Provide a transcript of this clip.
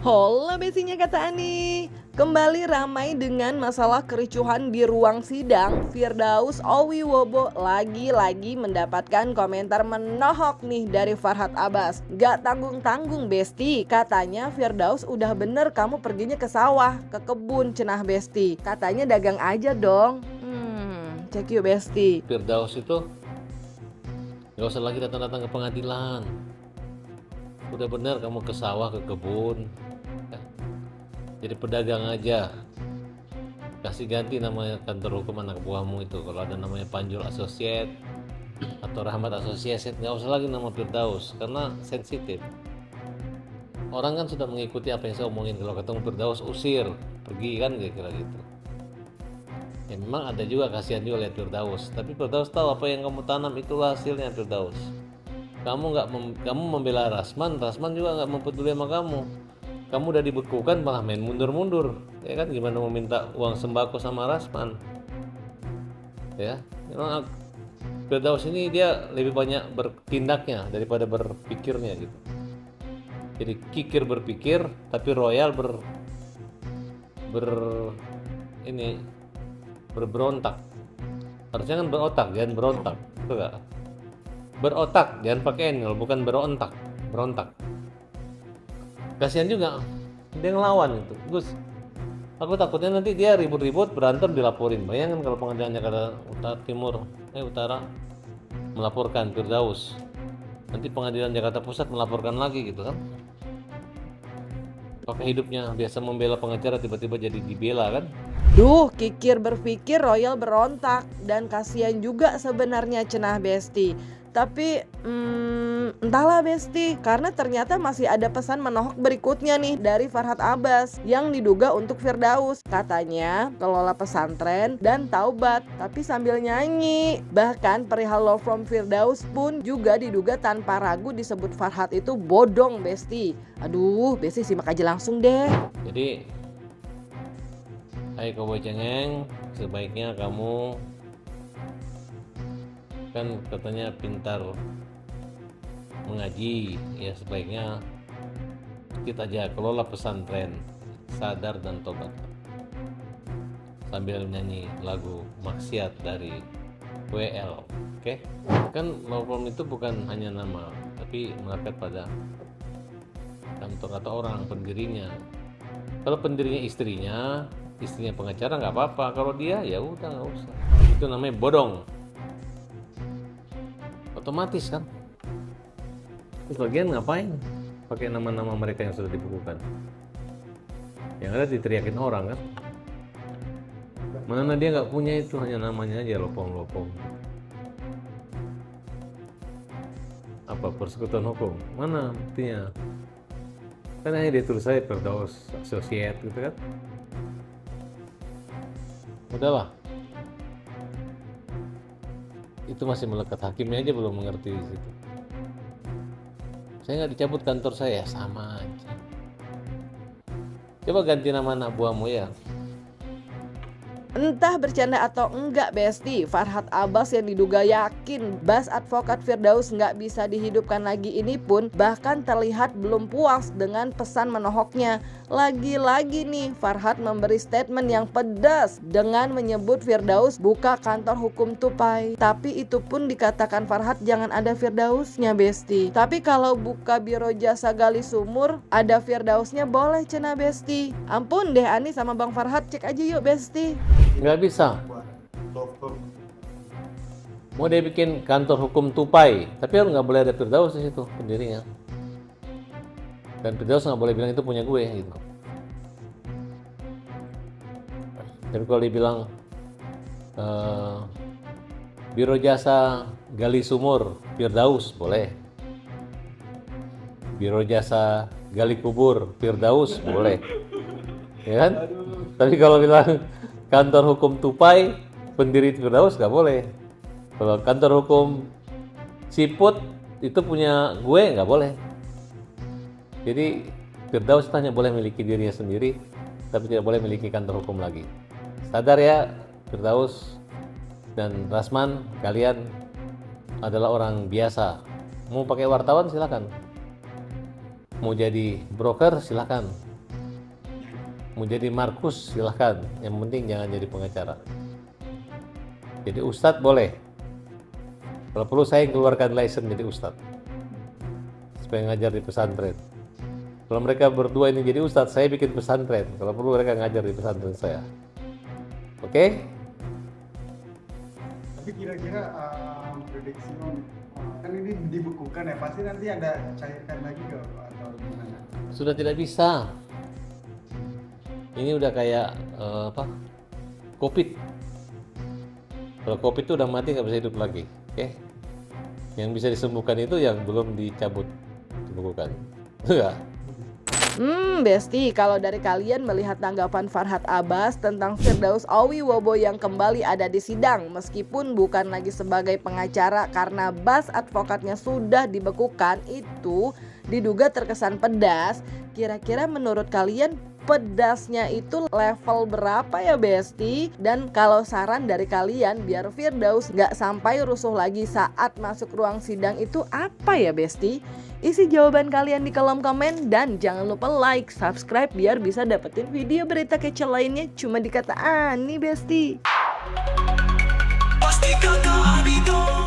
Hola besinya kata Ani. Kembali ramai dengan masalah kericuhan di ruang sidang. Firdaus Owiwobo lagi-lagi mendapatkan komentar menohok nih dari Farhad Abbas. Gak tanggung-tanggung Besti, katanya Firdaus udah bener kamu perginya ke sawah, ke kebun cenah Besti. Katanya dagang aja dong. Cek yuk Besti. Firdaus itu gak usah lagi datang-datang ke pengadilan. Udah benar kamu ke sawah, ke kebun, jadi pedagang aja. Kasih ganti namanya kantor hukum anak buahmu itu. Kalau ada namanya Panjul Associate atau Rahmat Associate, gak usah lagi nama Firdaus karena sensitif. Orang kan sudah mengikuti apa yang saya omongin. Kalau ketemu Firdaus usir, pergi kan kira-kira gitu. Ya memang ada juga kasihan juga lihat Firdaus, tapi Firdaus tahu apa yang kamu tanam itulah hasilnya. Firdaus, kamu membela Rasman juga nggak mempeduli sama kamu. Kamu udah dibekukan malah main mundur-mundur, ya kan? Gimana mau minta uang sembako sama Rasman? Ya, memang Firdaus ini dia lebih banyak bertindaknya daripada berpikirnya gitu. Jadi kikir berpikir, tapi royal berberontak. Harusnya kan berotak, jangan berontak, betul gak? Berotak, jangan pakai n, bukan berontak, berontak. Kasihan juga, dia ngelawan itu. Gus, aku takutnya nanti dia ribut-ribut, berantem, dilaporin. Bayangkan kalau pengadilan Jakarta Utara melaporkan Firdaus, nanti pengadilan Jakarta Pusat melaporkan lagi gitu kan? Pakai hidupnya biasa membela pengacara tiba-tiba jadi dibela kan? Duh, kikir berpikir royal berontak. Dan kasihan juga sebenarnya cenah Besti. Tapi entahlah Besti, karena ternyata masih ada pesan menohok berikutnya nih dari Farhad Abbas yang diduga untuk Firdaus. Katanya kelola pesantren dan taubat, tapi sambil nyanyi. Bahkan perihal love from Firdaus pun juga diduga tanpa ragu disebut Farhad itu bodong Besti. Aduh, Besti simak aja langsung deh. Jadi, hai Cowboy Cengeng, sebaiknya kamu kan katanya pintar mengaji, ya sebaiknya kita aja kelola pesantren, sadar dan tobat, sambil nyanyi lagu maksiat dari WL. Oke? Kan love itu bukan hanya nama, tapi melekat pada kantor atau orang pendirinya. Kalau pendirinya istrinya pengacara nggak apa-apa. Kalau dia ya udah nggak usah. Itu namanya bodong. Otomatis kan. Terus bagian ngapain pakai nama-nama mereka yang sudah dibukukan? Yang ada diteriakin orang kan. Mana dia nggak punya itu, hanya namanya aja lopong-lopong. Apa persekutuan hukum? Mana buktinya? Kan hanya dia tulis saya Firdaus Associate gitu kan. Udahlah, itu masih melekat, hakimnya aja belum mengerti di situ. Saya nggak dicabut kantor saya, sama aja. Coba ganti nama anak buahmu ya. Entah bercanda atau enggak Besti, Farhad Abbas yang diduga yakin Bas advokat Firdaus nggak bisa dihidupkan lagi ini pun bahkan terlihat belum puas dengan pesan menohoknya. Lagi-lagi nih Farhad memberi statement yang pedas dengan menyebut Firdaus buka kantor hukum tupai. Tapi itu pun dikatakan Farhad jangan ada Firdausnya Besti. Tapi kalau buka biro jasa gali sumur ada Firdausnya boleh cenah Besti. Ampun deh Ani sama Bang Farhad, cek aja yuk Besti. Nggak bisa. Mau dia bikin kantor hukum tupai, tapi harus nggak boleh ada Firdaus di situ pendirinya. Dan Firdaus nggak boleh bilang itu punya gue gitu. Tapi kalau dibilang biro jasa gali sumur Firdaus boleh. Biro jasa gali kubur Firdaus boleh. Ya kan? Tapi kalau bilang kantor hukum tupai pendiri Firdaus nggak boleh. Kalau kantor hukum siput itu punya gue nggak boleh. Jadi Firdaus hanya boleh memiliki dirinya sendiri, tapi tidak boleh memiliki kantor hukum lagi. Sadar ya Firdaus dan Rasman, kalian adalah orang biasa. Mau pakai wartawan silakan. Mau jadi broker silakan. Mau jadi Markus silahkan, yang penting jangan jadi pengacara. Jadi ustadz boleh. Kalau perlu saya keluarkan license jadi ustadz supaya ngajar di pesantren. Kalau mereka berdua ini jadi ustadz, saya bikin pesantren. Kalau perlu mereka ngajar di pesantren saya. Oke? Tapi kira-kira prediksi Om, kan ini dibekukan ya, pasti nanti ada cairkan lagi ke atau gimana? Sudah tidak bisa. Ini udah kayak COVID. Kalau COVID itu udah mati nggak bisa hidup lagi. Oke? Yang bisa disembuhkan itu yang belum dicabut dibekukan. Enggak. Besti, kalau dari kalian melihat tanggapan Farhad Abbas tentang Firdaus Auwiewobo yang kembali ada di sidang meskipun bukan lagi sebagai pengacara karena bas advokatnya sudah dibekukan, itu diduga terkesan pedas. Kira-kira menurut kalian pedasnya itu level berapa ya Besti? Dan kalau saran dari kalian biar Firdaus gak sampai rusuh lagi saat masuk ruang sidang itu apa ya Besti? Isi jawaban kalian di kolom komen dan jangan lupa like, subscribe biar bisa dapetin video berita kece lainnya cuma di Kata Ani Besti. Pasti kata Ani dong.